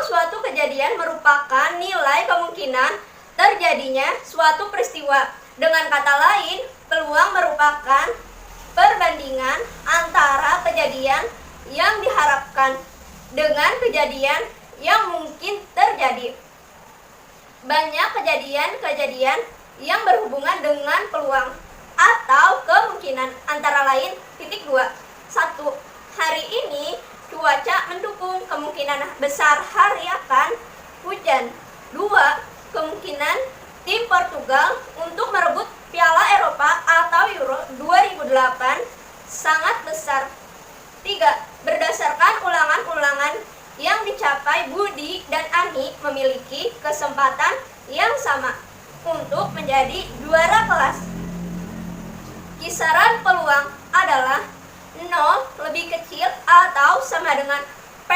suatu kejadian merupakan nilai kemungkinan terjadinya suatu peristiwa. Dengan kata lain, peluang merupakan perbandingan antara kejadian yang diharapkan dengan kejadian yang mungkin terjadi. Banyak kejadian-kejadian yang berhubungan dengan peluang atau kemungkinan, antara lain: 2. 1. Hari ini cuaca mendukung, kemungkinan besar hari akan hujan. 2. Kemungkinan tim Portugal untuk merebut Piala Eropa atau Euro 2008 sangat besar. 3. Berdasarkan ulangan-ulangan yang dicapai, Budi dan Ani memiliki kesempatan yang sama untuk menjadi juara kelas. Kisaran peluang adalah 0 lebih kecil atau sama dengan P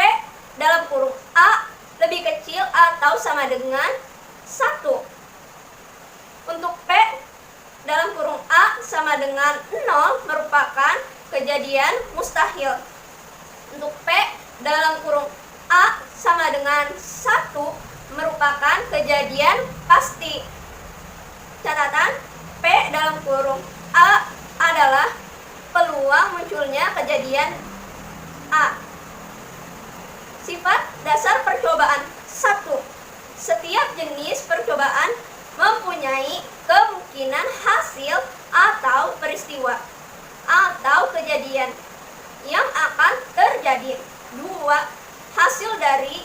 dalam kurung A lebih kecil atau sama dengan 1. Untuk P dalam kurung A sama dengan 0 merupakan kejadian mustahil. Untuk P dalam kurung A sama dengan 1 merupakan kejadian pasti. Catatan: P dalam kurung A adalah peluang munculnya kejadian A. Sifat dasar percobaan. 1. Setiap jenis percobaan mempunyai kemungkinan hasil atau peristiwa atau kejadian yang akan terjadi. 2. Hasil dari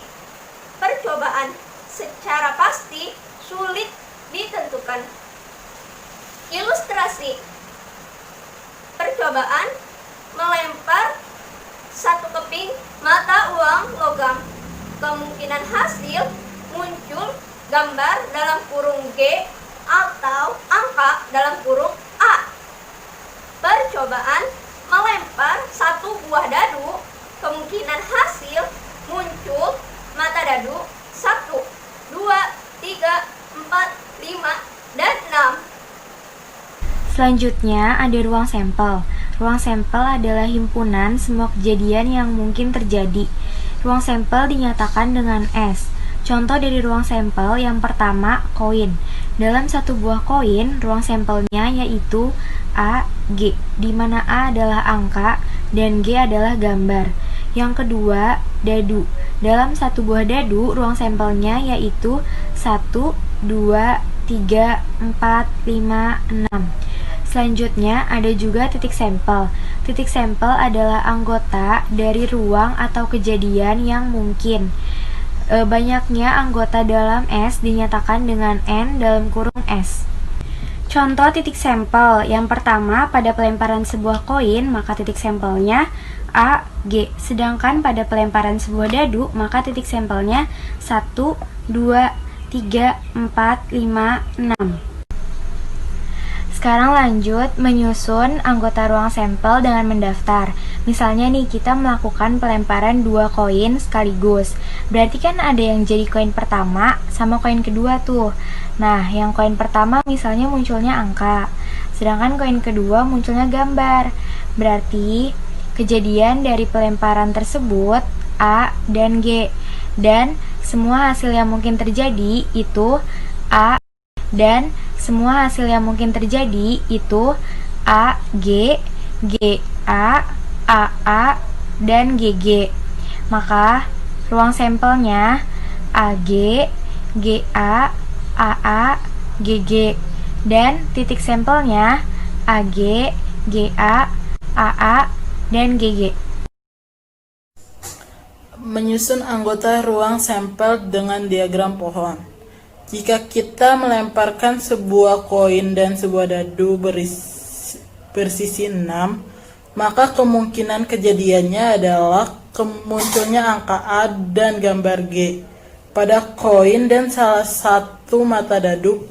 percobaan secara pasti sulit ditentukan. Ilustrasi: percobaan melempar satu keping mata uang logam. Kemungkinan hasil muncul gambar dalam kurung G atau angka dalam kurung A. Percobaan melempar satu buah dadu. Kemungkinan hasil muncul mata dadu 1, 2, 3, 4, 5, dan 6. Selanjutnya ada ruang sampel. Ruang sampel adalah himpunan semua kejadian yang mungkin terjadi. Ruang sampel dinyatakan dengan S. Contoh dari ruang sampel yang pertama, koin. Dalam satu buah koin, ruang sampelnya yaitu A, G, di mana A adalah angka dan G adalah gambar. Yang kedua, dadu. Dalam satu buah dadu, ruang sampelnya yaitu 1, 2, 3, 4, 5, 6. Selanjutnya ada juga titik sampel. Titik sampel adalah anggota dari ruang atau kejadian yang mungkin. Banyaknya anggota dalam S dinyatakan dengan N dalam kurung S. Contoh titik sampel. Yang pertama, pada pelemparan sebuah koin, maka titik sampelnya A, G. Sedangkan pada pelemparan sebuah dadu, maka titik sampelnya 1, 2, 3, 4, 5, 6. Sekarang lanjut menyusun anggota ruang sampel dengan mendaftar. Misalnya nih, kita melakukan pelemparan 2 koin sekaligus. Berarti kan ada yang jadi koin pertama sama koin kedua tuh. Nah, yang koin pertama misalnya munculnya angka, sedangkan koin kedua munculnya gambar. Berarti kejadian dari pelemparan tersebut A dan G. Dan semua hasil yang mungkin terjadi itu A, dan semua hasil yang mungkin terjadi itu A, G, G, A, dan GG. Maka ruang sampelnya AG, GA, AA, GG. Dan titik sampelnya AG, GA, AA, dan GG. Menyusun anggota ruang sampel dengan diagram pohon. Jika kita melemparkan sebuah koin dan sebuah dadu bersisi 6, maka kemungkinan kejadiannya adalah munculnya angka A dan gambar G pada koin dan salah satu mata dadu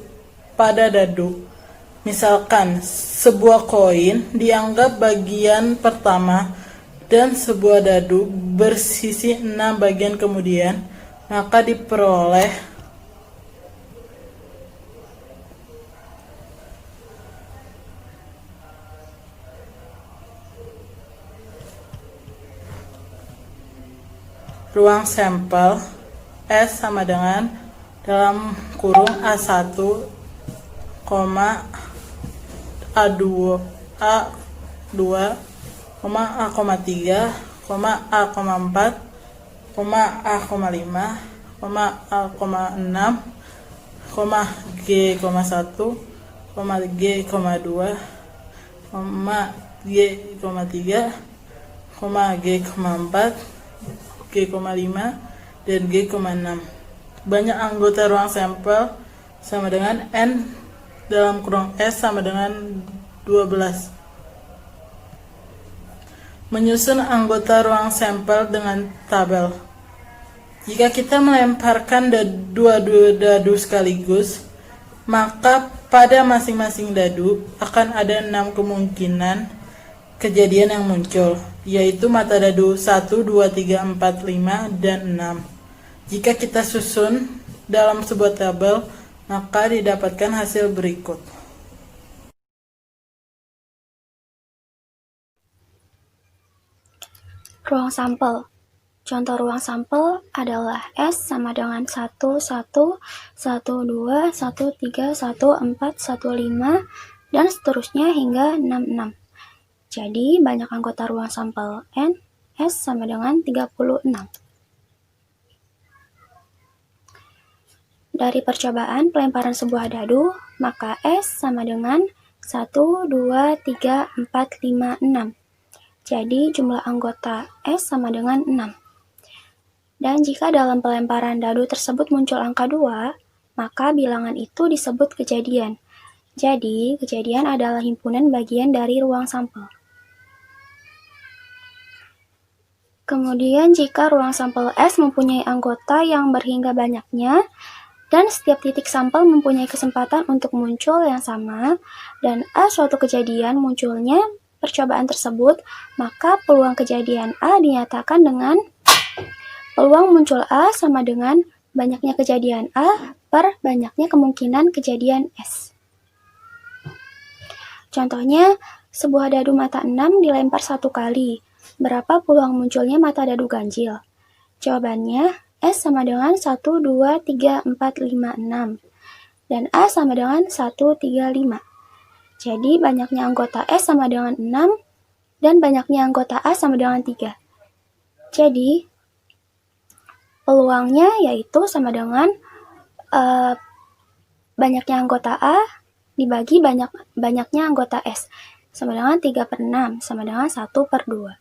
pada dadu. Misalkan, sebuah koin dianggap bagian pertama dan sebuah dadu bersisi 6 bagian kemudian, maka diperoleh ruang sampel S sama dengan dalam kurung A1, A2, A2, A3, A4, A5, A6, G1, G2, G3, G4, G5, dan G6. Banyak anggota ruang sampel sama dengan N dalam kurung S sama dengan 12. Menyusun anggota ruang sampel dengan tabel. Jika kita melemparkan dua dadu sekaligus, maka pada masing-masing dadu akan ada 6 kemungkinan kejadian yang muncul, yaitu mata dadu 1, 2, 3, 4, 5, dan 6. Jika kita susun dalam sebuah tabel, maka didapatkan hasil berikut. Ruang sampel. Contoh ruang sampel adalah S sama dengan 1, 1, 1, 2, 1, 3, 1, 4, 1, 5, dan seterusnya hingga 6, 6. Jadi, banyak anggota ruang sampel N, S sama dengan 36. Dari percobaan pelemparan sebuah dadu, maka S sama dengan 1, 2, 3, 4, 5, 6. Jadi, jumlah anggota S sama dengan 6. Dan jika dalam pelemparan dadu tersebut muncul angka 2, maka bilangan itu disebut kejadian. Jadi, kejadian adalah himpunan bagian dari ruang sampel. Kemudian, jika ruang sampel S mempunyai anggota yang berhingga banyaknya, dan setiap titik sampel mempunyai kesempatan untuk muncul yang sama, dan A suatu kejadian munculnya percobaan tersebut, maka peluang kejadian A dinyatakan dengan peluang muncul A sama dengan banyaknya kejadian A per banyaknya kemungkinan kejadian S. Contohnya, sebuah dadu mata 6 dilempar 1 kali. Berapa peluang munculnya mata dadu ganjil? Jawabannya, S sama dengan 1, 2, 3, 4, 5, 6. Dan A sama dengan 1, 3, 5. Jadi, banyaknya anggota S sama dengan 6, dan banyaknya anggota A sama dengan 3. Jadi, peluangnya yaitu sama dengan banyaknya anggota A dibagi banyaknya anggota S. Sama dengan 3 per 6, sama dengan 1 per 2.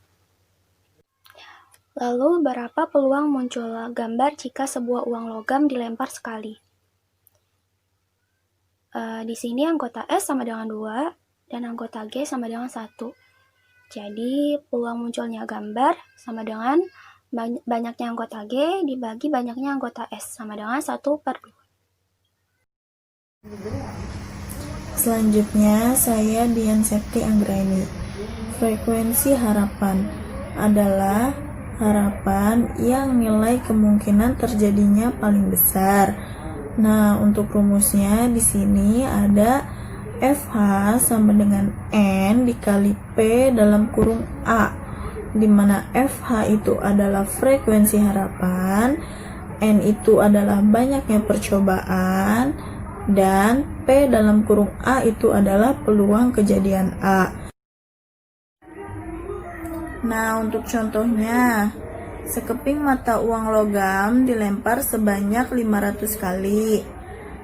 Lalu, berapa peluang muncul gambar jika sebuah uang logam dilempar sekali? Di sini anggota S sama dengan 2, dan anggota G sama dengan 1. Jadi, peluang munculnya gambar sama dengan banyaknya anggota G dibagi banyaknya anggota S, sama dengan 1 per 2. Selanjutnya, saya Dian Septi Anggraini. Frekuensi harapan adalah harapan yang nilai kemungkinan terjadinya paling besar. Nah, untuk rumusnya di sini ada FH sama dengan N dikali P dalam kurung A, di mana FH itu adalah frekuensi harapan, N itu adalah banyaknya percobaan, dan P dalam kurung A itu adalah peluang kejadian A. Nah, untuk contohnya, sekeping mata uang logam dilempar sebanyak 500 kali.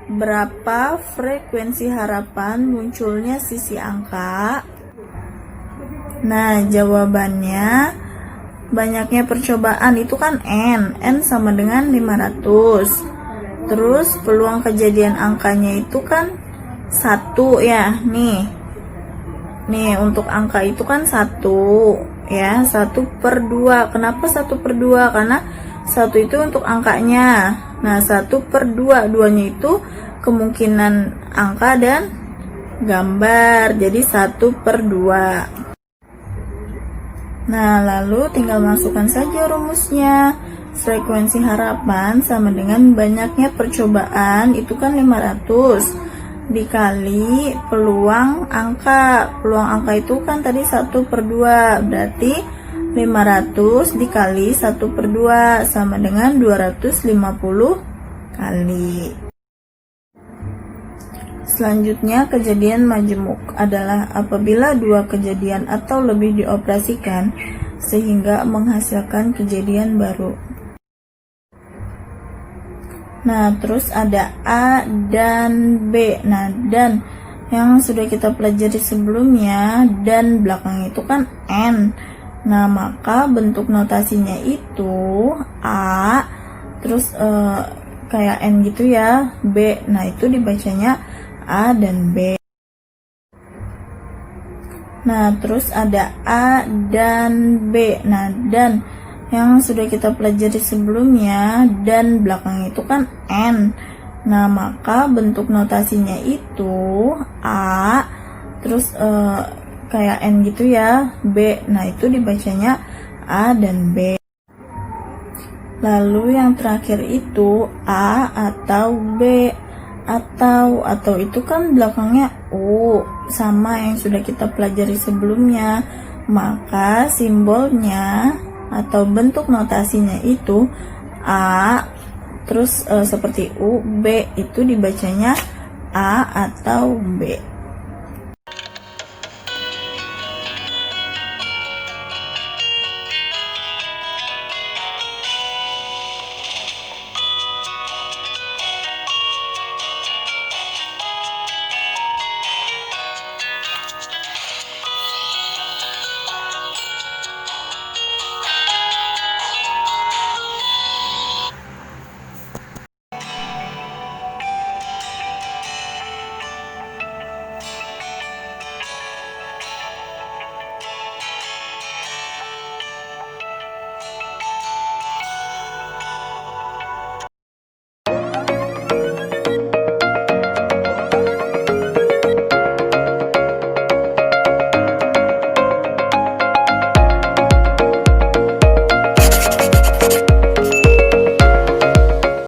Berapa frekuensi harapan munculnya sisi angka? Nah, jawabannya banyaknya percobaan itu kan N sama dengan 500. Terus peluang kejadian angkanya itu kan 1 ya, nih untuk angka itu kan 1 ya, 1 per 2. Kenapa 1 per 2? Karena 1 itu untuk angkanya. Nah, 1 per 2, 2-nya itu kemungkinan angka dan gambar, jadi 1 per 2. Nah, lalu tinggal masukkan saja rumusnya. Frekuensi harapan sama dengan banyaknya percobaan, itu kan 500 dikali peluang angka. Peluang angka itu kan tadi 1 per 2, berarti 500 dikali 1/2 sama dengan 250 kali. Selanjutnya, kejadian majemuk adalah apabila dua kejadian atau lebih dioperasikan sehingga menghasilkan kejadian baru. Nah, terus ada A dan B. Nah, dan yang sudah kita pelajari sebelumnya, dan belakang itu kan N. Nah, maka bentuk notasinya itu A, terus kayak N gitu ya, B. Nah, itu dibacanya A dan B. Nah, terus ada A dan B. Nah, dan yang sudah kita pelajari sebelumnya, dan belakang itu kan N. Nah, maka bentuk notasinya itu A, terus kayak N gitu ya, B. Nah, itu dibacanya A dan B. Lalu yang terakhir itu A atau B. Atau itu kan belakangnya U, sama yang sudah kita pelajari sebelumnya. Maka simbolnya atau bentuk notasinya itu A, terus seperti U, B, itu dibacanya A atau B.